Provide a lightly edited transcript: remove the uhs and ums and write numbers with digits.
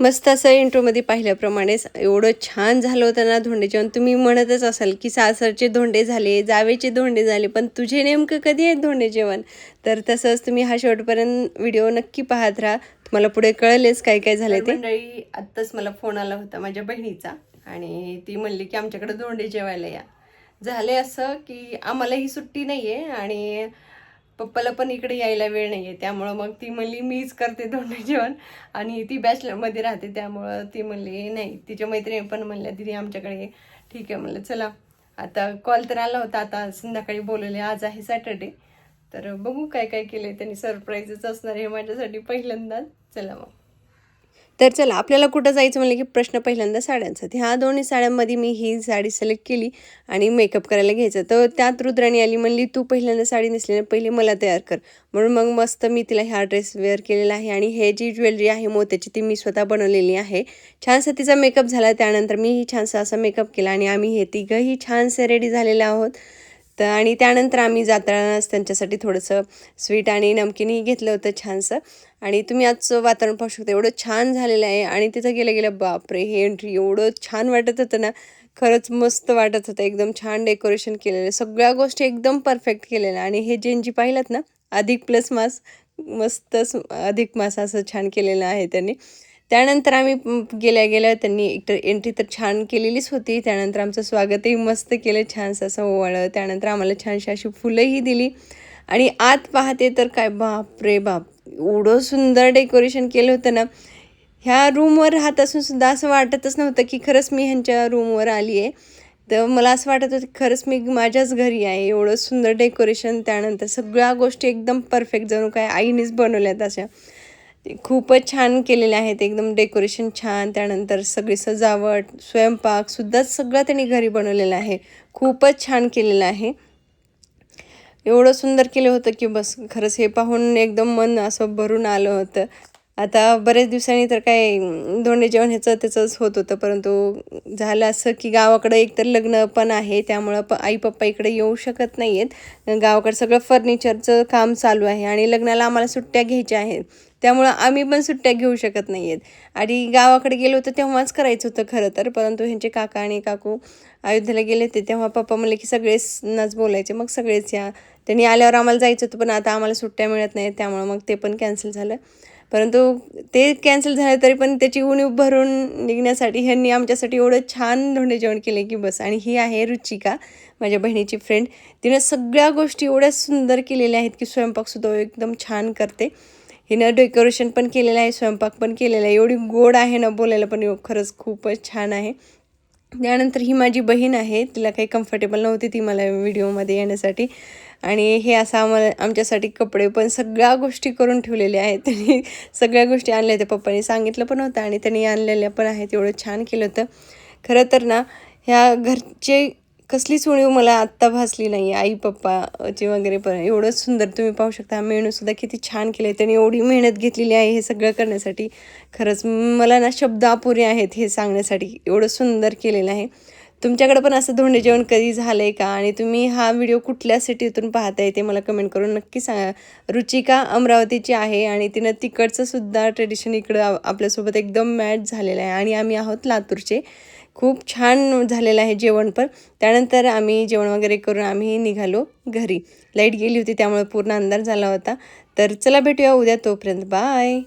मस्त असं इंट्रोमध्ये पाहिल्याप्रमाणेच एवढं छान झालं होतं ना धोंडे जेवण. तुम्ही म्हणतच असाल की सासरचे धोंडे झाले, जावेचे धोंडे झाले, पण तुझे नेमकं कधी आहेत धोंडे जेवण? तर तसंच तुम्ही हा शेवटपर्यंत व्हिडिओ नक्की पाहत राहा. तुम्हाला पुढे कळलेच काय काय झाले ते. मंडळी, आत्ताच मला फोन आला होता माझ्या बहिणीचा आणि ती म्हणली की आमच्याकडे धोंडे जेवायला या. झाले असं की आम्हालाही सुट्टी नाही आहे आणि पप्पाला पण इकडे यायला वेळ नाही आहे, त्यामुळं मग ती म्हणली मीच करते धोंडे जेवण. आणि ती बॅचलरमध्ये राहते, त्यामुळं ती म्हणली नाही, तिच्या मैत्रिणी पण म्हणल्या दिदी आमच्याकडे ये. ठीक आहे म्हणलं चला. आता कॉल तर आला होता, आता संध्याकाळी बोलवले. आज आहे सॅटर्डे, तर बघू काय काय केलं त्यांनी. सरप्राईजच असणार आहे माझ्यासाठी पहिल्यांदाच. चला मग. तर चला, आपल्याला कुठं जायचं म्हणलं की प्रश्न पहिल्यांदा साड्यांचा. ह्या दोन्ही साड्यांमध्ये मी ही साडी सिलेक्ट केली आणि मेकअप करायला घ्यायचं. तर त्यात रुद्राणी आली, म्हणली तू पहिल्यांदा साडी नेसली ना, पहिले मला तयार कर. म्हणून मग मस्त मी तिला ह्या ड्रेस वेअर केलेला आहे आणि हे जी ज्वेलरी आहे मोत्याची ती मी स्वतः बनवलेली आहे. छानसा तिचा मेकअप झाला. त्यानंतर मीही छानसा असा मेकअप केला आणि आम्ही हे तिघंही छानसे रेडी झालेले आहोत. तर आणि त्यानंतर आम्ही जातानाच त्यांच्यासाठी थोडंसं स्वीट आणि नमकीनही घेतलं होतं छानसं. आणि तुम्ही आजचं वातावरण पाहू शकता, एवढं छान झालेलं आहे. आणि तिथं गेलं गेलं बापरे, हे एंट्री एवढं छान वाटत होतं ना, खरंच मस्त वाटत होतं. एकदम छान डेकोरेशन केलेलं, सगळ्या गोष्टी एकदम परफेक्ट केलेल्या. आणि हे जे पाहिलं ना, अधिक प्लस मास, मस्तच अधिक मास असं छान केलेलं आहे त्यांनी. त्यानंतर आम्ही गेल्या गेल्या त्यांनी एक एंट्री तर छान केलेलीच होती. त्यानंतर आमचं स्वागतही मस्त केलं, छानसं असं ओवाळलं. त्यानंतर आम्हाला छानशी अशी फुलंही दिली. आणि आत पाहते तर काय बाप रे बाप, एवढं सुंदर डेकोरेशन केलं होतं ना. ह्या रूमवर राहत असून सुद्धा असं वाटतच नव्हतं की खरंच मी ह्यांच्या रूमवर आली आहे. तर मला असं वाटत होतं खरंच मी माझ्याच घरी आहे. एवढं सुंदर डेकोरेशन, त्यानंतर सगळ्या गोष्टी एकदम परफेक्ट, जणू काय आईनेच बनवल्यात अशा. ते खूपच छान केलेले आहेत, एकदम डेकोरेशन छान. त्यानंतर सगळी सजावट, स्वयंपाकसुद्धा सगळं त्यांनी घरी बनवलेलं आहे. खूपच छान केलेलं आहे. एवढं सुंदर केलं होतं की बस, खरंच हे पाहून एकदम मन असं भरून आलं होतं. आता बरेच दिवसांनी तर काय धोंडे जेवण ह्याचं त्याचंच होत होतं, परंतु झालं असं की गावाकडं एकतर लग्न पण आहे, त्यामुळं आई पप्पा इकडे येऊ शकत नाही आहेत. गावाकडं सगळं फर्निचरचं काम चालू आहे आणि लग्नाला आम्हाला सुट्ट्या घ्यायच्या आहेत, त्यामुळं आम्ही पण सुट्ट्या घेऊ शकत नाही आहेत. आणि गावाकडे गेलो होतो तेव्हाच करायचं होतं खरं तर, परंतु ह्यांचे काका आणि काकू अयोध्येला गेले होते, तेव्हा पप्पा म्हणले की सगळेच बोलायचे, मग सगळेच या. त्यांनी आल्यावर आम्हाला जायचं होतं, पण आता आम्हाला सुट्ट्या मिळत नाहीत, त्यामुळं मग ते पण कॅन्सल झालं. परंतु ते कॅन्सल झालं तरी पण त्याची उणीव भरून निघण्यासाठी ह्यांनी आमच्यासाठी एवढं छान धोंडे जेवण केले की बस. आणि ही आहे रुचिका, माझ्या बहिणीची फ्रेंड. तिनं सगळ्या गोष्टी एवढ्या सुंदर केलेल्या आहेत की स्वयंपाकसुद्धा एकदम छान करते. हिनं डेकोरेशन पण केलेलं आहे, स्वयंपाक पण केलेला आहे. एवढी गोड आहे ना बोलायला, पण खरंच खूपच छान आहे. त्यानंतर ही माझी बहीण आहे, तिला काही कम्फर्टेबल नव्हती ती मला व्हिडिओमध्ये येण्यासाठी. आणि हे असं आमच्यासाठी कपडे पण सगळ्या गोष्टी करून ठेवलेल्या आहेत. त्यांनी सगळ्या गोष्टी आणल्या होत्या, पप्पांनी सांगितलं पण होतं आणि त्यांनी आणलेल्या पण आहेत. एवढं छान केलं होतं. खरं तर ना, ह्या घरचे कसलीच उणीव मला आत्ता भासली नाही, आई पप्पाची वगैरे. पण एवढं सुंदर तुम्ही पाहू शकता, हा मेनूसुद्धा किती छान केलं आहे. त्यांनी एवढी मेहनत घेतलेली आहे हे सगळं करण्यासाठी. खरंच मला ना शब्द अपुरे आहेत हे सांगण्यासाठी, एवढं सुंदर केलेलं आहे. तुमच्याकडं पण असं धोंडे जेवण कधी झालं आहे का? आणि तुम्ही हा व्हिडिओ कुठल्या सिटीतून पाहताय ते मला कमेंट करून नक्की सांगा. रुचिका अमरावतीची आहे आणि तिनं तिकडचंसुद्धा ट्रेडिशन इकडं आपल्यासोबत एकदम मॅच झालेलं आहे. आणि आम्ही आहोत लातूरचे. खूप छान झालेलं आहे जेवण पण. त्यानंतर आम्ही जेवण वगैरे करून आम्ही निघालो घरी. लाईट गेली होती त्यामुळे पूर्ण अंधार झाला होता. तर चला भेटूया उद्या, तोपर्यंत बाय.